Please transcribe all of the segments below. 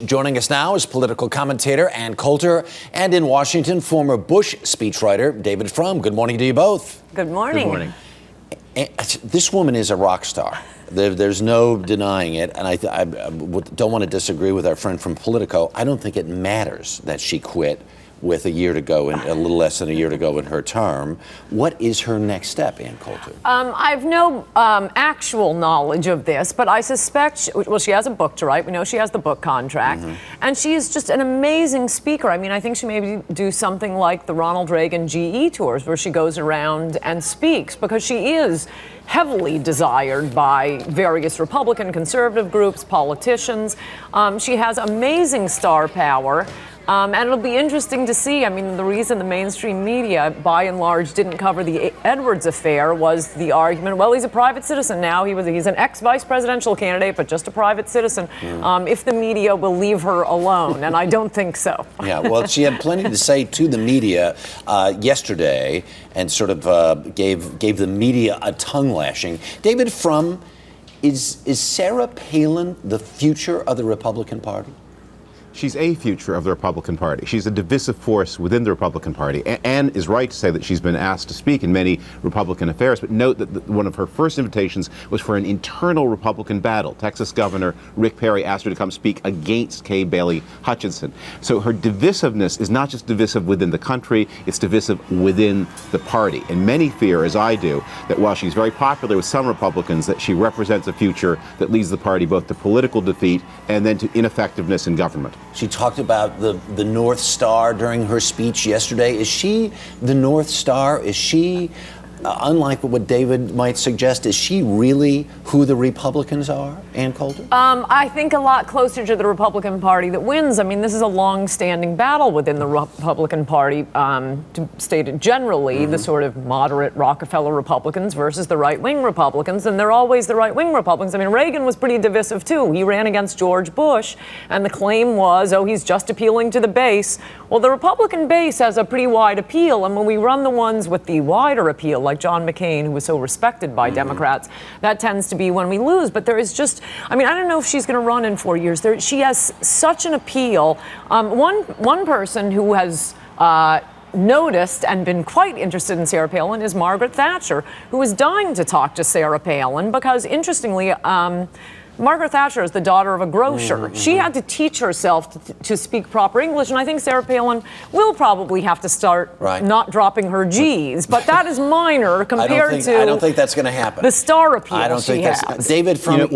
Joining us now is political commentator Ann Coulter, and in Washington, former Bush speechwriter David Frum. Good morning to you both. Good morning. Good morning. This woman is a rock star. There's no denying it, and I don't want to disagree with our friend from Politico. I don't think it matters that she quit with a year to go and a little less than a year to go in her term. What is her next step, Ann Coulter? I have no actual knowledge of this, but I suspect, she has a book to write. We know she has the book contract. And she is just an amazing speaker. I mean, I think she maybe do something like the Ronald Reagan GE tours, where she goes around and speaks, because she is heavily desired by various Republican conservative groups, politicians. She has amazing star power. And it'll be interesting to see. I mean, the reason the mainstream media, by and large, didn't cover the Edwards affair was the argument, well, he's a private citizen now. He's an ex-vice presidential candidate, but just a private citizen, if the media will leave her alone. And I don't think so. Yeah, well, she had plenty to say to the media yesterday, and sort of gave the media a tongue lashing. David Frum, is Sarah Palin the future of the Republican Party? She's a future of the Republican Party. She's a divisive force within the Republican Party. Ann is right to say that she's been asked to speak in many Republican affairs, but note that one of her first invitations was for an internal Republican battle. Texas Governor Rick Perry asked her to come speak against Kay Bailey Hutchinson. So her divisiveness is not just divisive within the country, it's divisive within the party. And many fear, as I do, that while she's very popular with some Republicans, that she represents a future that leads the party both to political defeat and then to ineffectiveness in government. She talked about the North Star during her speech yesterday. Is she the North Star? Is she, unlike what David might suggest, is she really who the Republicans are, Ann Coulter? I think a lot closer to the Republican Party that wins. I mean, this is a long-standing battle within the Republican Party, to state it generally, the sort of moderate Rockefeller Republicans versus the right-wing Republicans, and they're always the right-wing Republicans. I mean, Reagan was pretty divisive, too. He ran against George Bush, and the claim was, oh, he's just appealing to the base. Well, the Republican base has a pretty wide appeal, and when we run the ones with the wider appeal, like John McCain, who was so respected by Democrats, that tends to be when we lose. But there is just, I mean, I don't know if she's going to run in 4 years. She has such an appeal. One person who has noticed and been quite interested in Sarah Palin is Margaret Thatcher, who is dying to talk to Sarah Palin because, interestingly, Margaret Thatcher is the daughter of a grocer. She had to teach herself to speak proper English, and I think Sarah Palin will probably have to start not dropping her G's. But that is minor compared to. I don't think that's going to happen. The star appeal I don't think has. that's David from.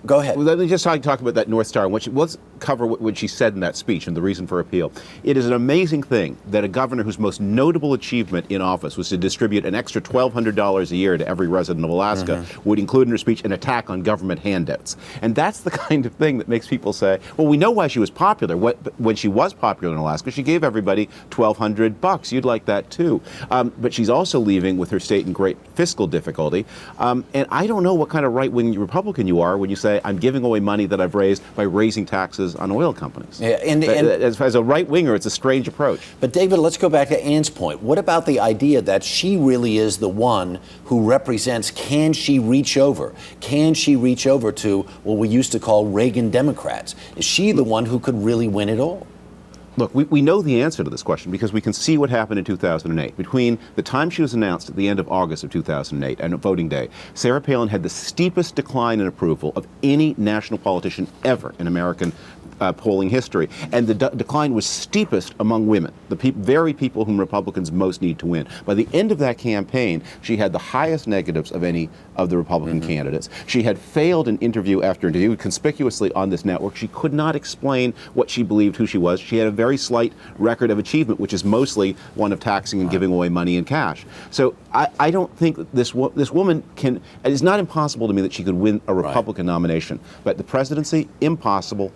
Go ahead. Well, let me just talk about that North Star. Let's cover what she said in that speech and the reason for appeal. It is an amazing thing that a governor whose most notable achievement in office was to distribute an extra $1,200 a year to every resident of Alaska would include in her speech an attack on government handouts. And that's the kind of thing that makes people say, well, we know why she was popular. When she was popular in Alaska, she gave everybody $1,200. You'd like that too. But she's also leaving with her state in great fiscal difficulty. And I don't know what kind of right-wing Republican you are when you say, I'm giving away money that I've raised by raising taxes on oil companies. Yeah, and as a right-winger, it's a strange approach. But David, let's go back to Ann's point. What about the idea that she really is the one who represents, can she reach over? Can she reach over to what we used to call Reagan Democrats? Is she the one who could really win it all? Look, we know the answer to this question because we can see what happened in 2008. Between the time she was announced at the end of August of 2008 and voting day, Sarah Palin had the steepest decline in approval of any national politician ever in American polling history. And the decline was steepest among women, the very people whom Republicans most need to win. By the end of that campaign, she had the highest negatives of any of the Republican candidates. She had failed in interview after interview, conspicuously on this network. She could not explain what she believed, who she was. She had a very slight record of achievement, which is mostly one of taxing and giving away money in cash. So I don't think that this woman can, it's not impossible to me that she could win a Republican nomination, but the presidency, impossible.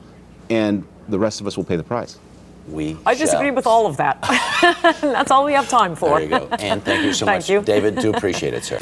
And the rest of us will pay the price. I disagree with all of that. That's all we have time for. There you go. Ann, thank you so much. Thank you. David, do appreciate it, sir.